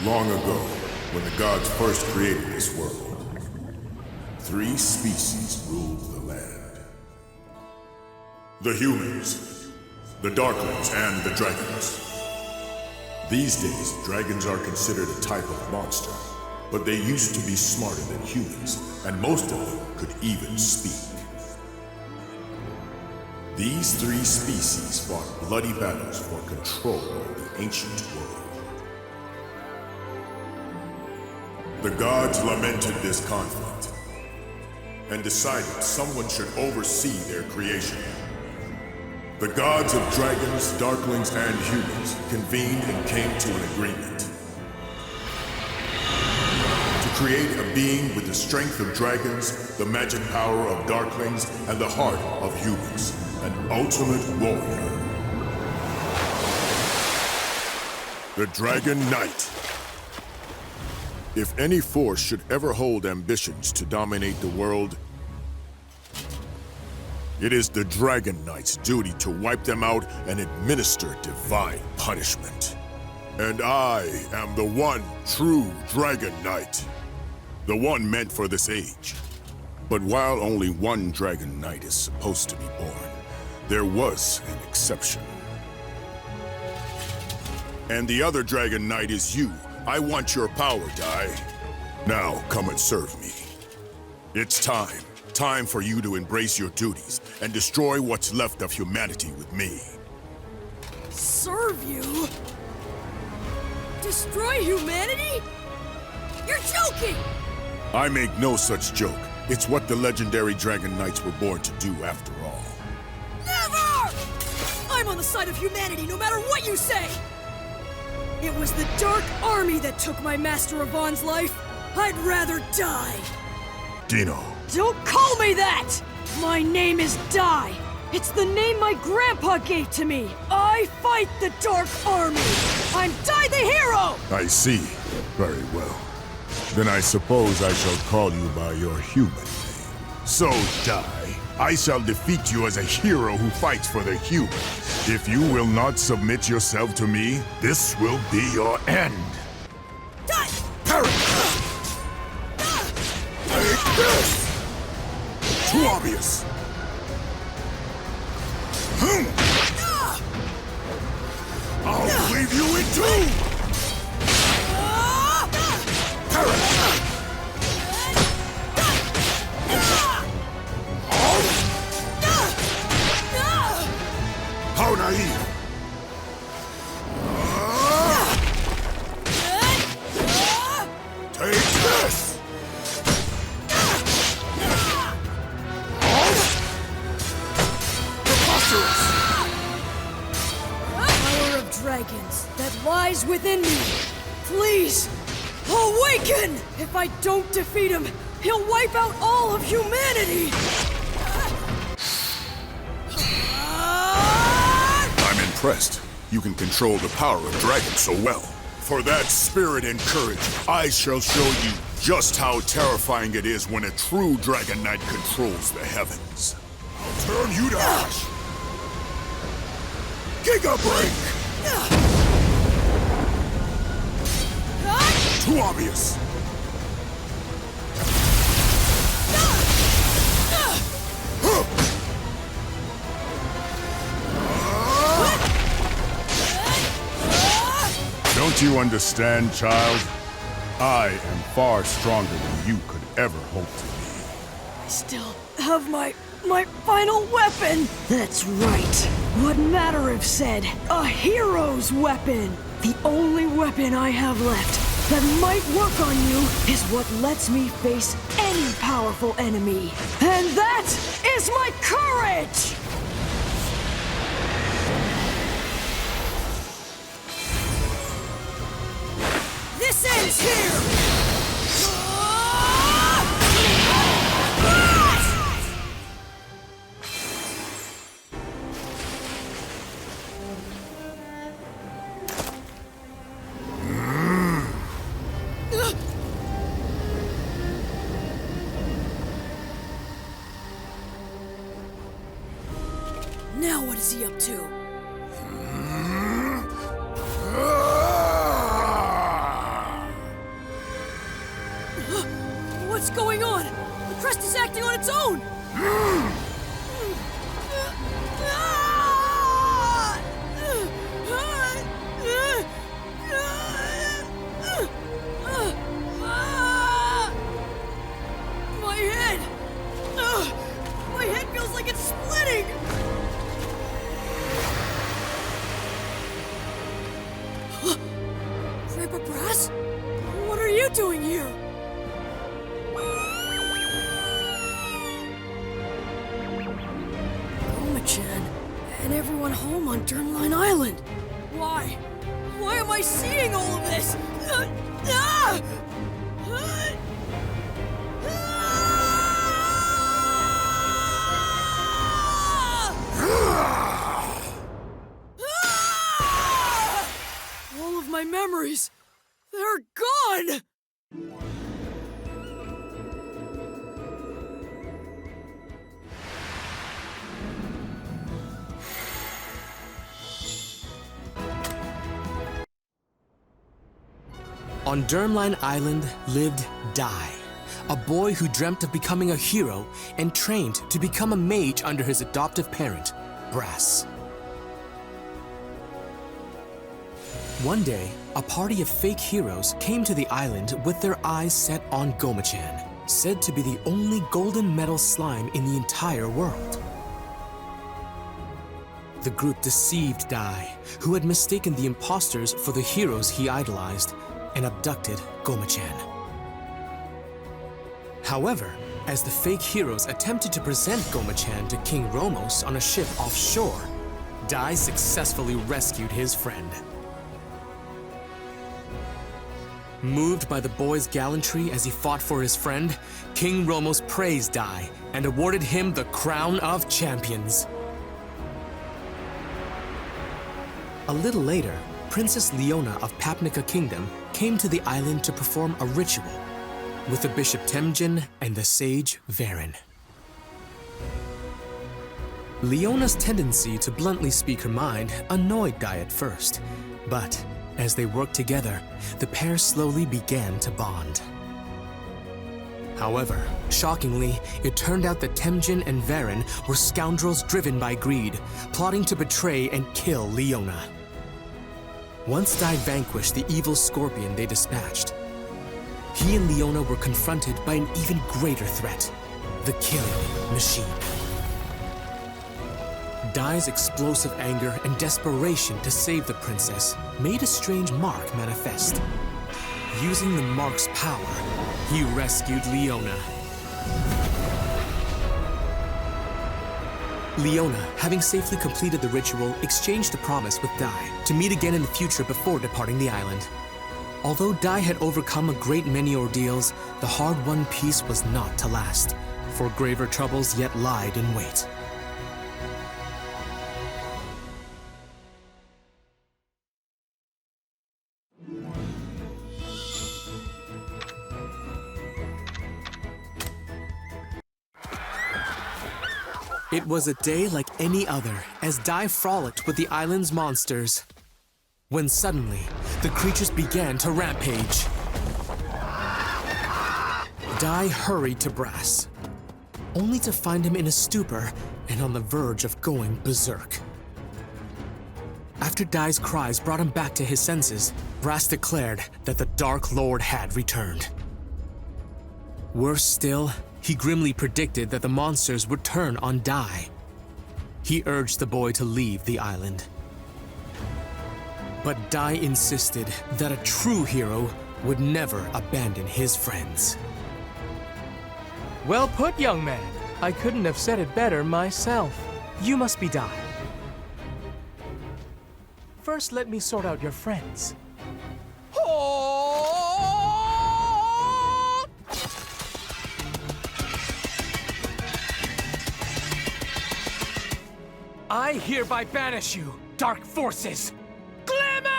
Long ago, when the gods first created this world, 3 species ruled the land. The humans, the darklings, and the dragons. These days, dragons are considered a type of monster, but they used to be smarter than humans, and most of them could even speak. These 3 species fought bloody battles for control of the ancient world. The gods lamented this conflict and decided someone should oversee their creation. The gods of dragons, darklings, and humans convened and came to an agreement to create a being with the strength of dragons, the magic power of darklings, and the heart of humans, an ultimate warrior. The Dragon Knight. If any force should ever hold ambitions to dominate the world, it is the Dragon Knight's duty to wipe them out and administer divine punishment. And I am the one true Dragon Knight, the one meant for this age. But while only one Dragon Knight is supposed to be born, there was an exception. And the other Dragon Knight is you. I want your power, Dai. Now, come and serve me. It's time. Time for you to embrace your duties and destroy what's left of humanity with me. Serve you? Destroy humanity? You're joking! I make no such joke. It's what the legendary Dragon Knights were born to do after all. Never! I'm on the side of humanity no matter what you say! It was the Dark Army that took my Master Yvonne's life. I'd rather die. Dino. Don't call me that! My name is Dai. It's the name my grandpa gave to me. I fight the Dark Army. I'm Dai the hero! I see. Very well. Then I suppose I shall call you by your human name. So, Dai, I shall defeat you as a hero who fights for the humans. If you will not submit yourself to me, this will be your end. Dai! Parry! Take this! Too obvious! I'll leave you in 2! Parry! How naive! Take this! Preposterous! Power of dragons that lies within me. Please, awaken! If I don't defeat him, he'll wipe out all of humanity! Impressed. You can control the power of dragons so well. For that spirit and courage, I shall show you just how terrifying it is when a true Dragon Knight controls the heavens. I'll turn you to ash! Giga Break! Too obvious! Don't you understand, child? I am far stronger than you could ever hope to be. I still have my final weapon! That's right. What Matterev said, a hero's weapon! The only weapon I have left that might work on you is what lets me face any powerful enemy. And that is my courage! This ends here! Now what is he up to? on! The crest is acting on its own! My head! My head feels like it's splitting! Grandpa Brass? What are you doing here? Goma-chan, and everyone home on Drumline Island. Why? Why am I seeing all of this? All of my memories, they're gone! On Drumline Island lived Dai, a boy who dreamt of becoming a hero and trained to become a mage under his adoptive parent, Brass. One day, a party of fake heroes came to the island with their eyes set on Goma-chan, said to be the only golden metal slime in the entire world. The group deceived Dai, who had mistaken the imposters for the heroes he idolized, and abducted Goma-chan. However, as the fake heroes attempted to present Goma-chan to King Romos on a ship offshore, Dai successfully rescued his friend. Moved by the boy's gallantry as he fought for his friend, King Romos praised Dai and awarded him the Crown of Champions. A little later, Princess Leona of Papnica Kingdom came to the island to perform a ritual with the Bishop Temjin and the sage Varen. Leona's tendency to bluntly speak her mind annoyed Dai at first, but as they worked together, the pair slowly began to bond. However, shockingly, it turned out that Temjin and Varen were scoundrels driven by greed, plotting to betray and kill Leona. Once Dai vanquished the evil scorpion they dispatched, he and Leona were confronted by an even greater threat, the killing machine. Dai's explosive anger and desperation to save the princess made a strange mark manifest. Using the mark's power, he rescued Leona. Leona, having safely completed the ritual, exchanged a promise with Dai to meet again in the future before departing the island. Although Dai had overcome a great many ordeals, the hard-won peace was not to last, for graver troubles yet lied in wait. It was a day like any other as Dai frolicked with the island's monsters, when suddenly the creatures began to rampage. Dai hurried to Brass, only to find him in a stupor and on the verge of going berserk. After Dai's cries brought him back to his senses, Brass declared that the Dark Lord had returned. Worse still, he grimly predicted that the monsters would turn on Dai. He urged the boy to leave the island. But Dai insisted that a true hero would never abandon his friends. Well put, young man. I couldn't have said it better myself. You must be Dai. First, let me sort out your friends. I hereby banish you, dark forces! Glimmer!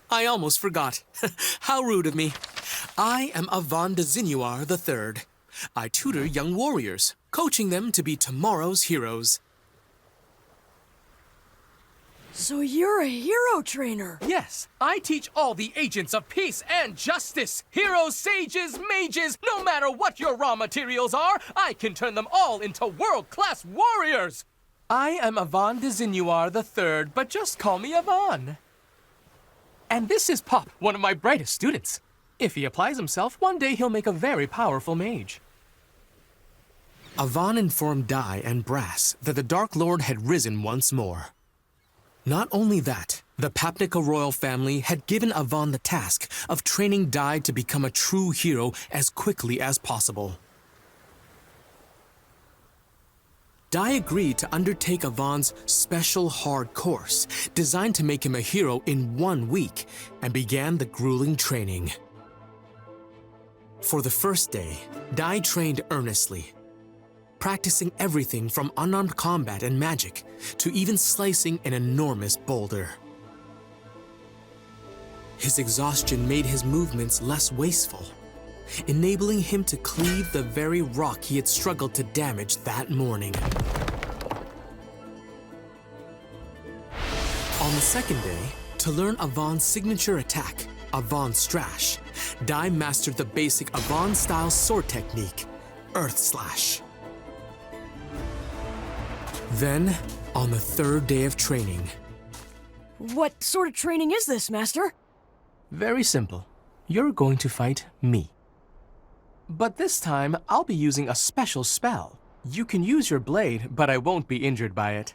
I almost forgot. How rude of me. I am Avon de Zinuar III. I tutor young warriors, coaching them to be tomorrow's heroes. So you're a hero trainer. Yes, I teach all the agents of peace and justice. Heroes, sages, mages, no matter what your raw materials are, I can turn them all into world-class warriors. I am Avon de Zinuar III, but just call me Avon. And this is Pop, one of my brightest students. If he applies himself, one day he'll make a very powerful mage. Avon informed Dai and Brass that the Dark Lord had risen once more. Not only that, the Papnica royal family had given Avon the task of training Dai to become a true hero as quickly as possible. Dai agreed to undertake Avon's special hard course, designed to make him a hero in 1 week, and began the grueling training. For the first day, Dai trained earnestly, practicing everything from unarmed combat and magic to even slicing an enormous boulder. His exhaustion made his movements less wasteful, enabling him to cleave the very rock he had struggled to damage that morning. On the second day, to learn Avon's signature attack, Avon Strash, Dai mastered the basic Avon-style sword technique, Earth Slash. Then, on the third day of training... What sort of training is this, Master? Very simple. You're going to fight me. But this time, I'll be using a special spell. You can use your blade, but I won't be injured by it.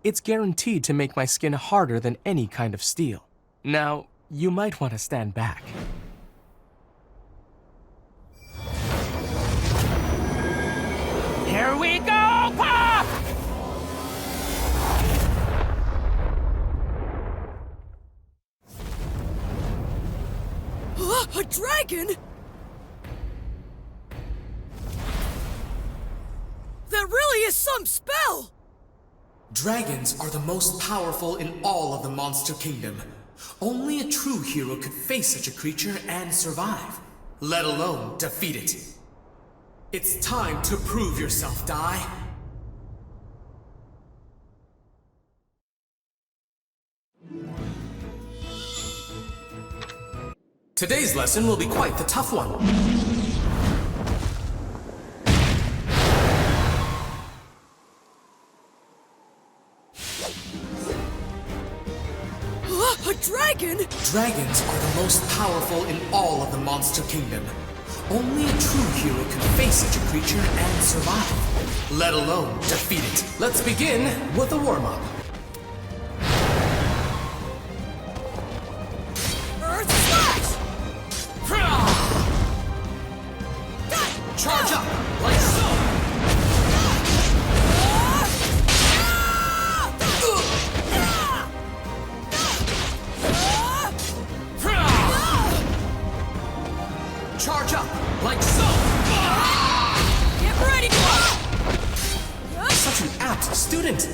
It's guaranteed to make my skin harder than any kind of steel. Now, you might want to stand back. Here we go, Pop! A dragon? That really is some spell! Dragons are the most powerful in all of the Monster Kingdom. Only a true hero could face such a creature and survive, let alone defeat it. It's time to prove yourself, Dai. Today's lesson will be quite the tough one. A dragon? Dragons are the most powerful in all of the Monster Kingdom. Only a true hero can face such a creature and survive, let alone defeat it. Let's begin with a warm-up. Earth Slash! Charge up, like so! Charge up, like so! Get ready! Such an apt student!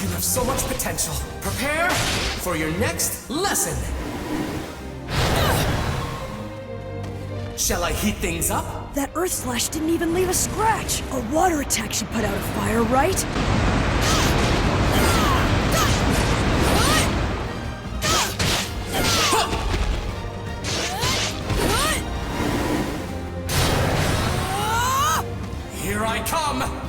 You have so much potential. Prepare for your next lesson! Shall I heat things up? That Earth Slash didn't even leave a scratch. A water attack should put out a fire, right? Here I come!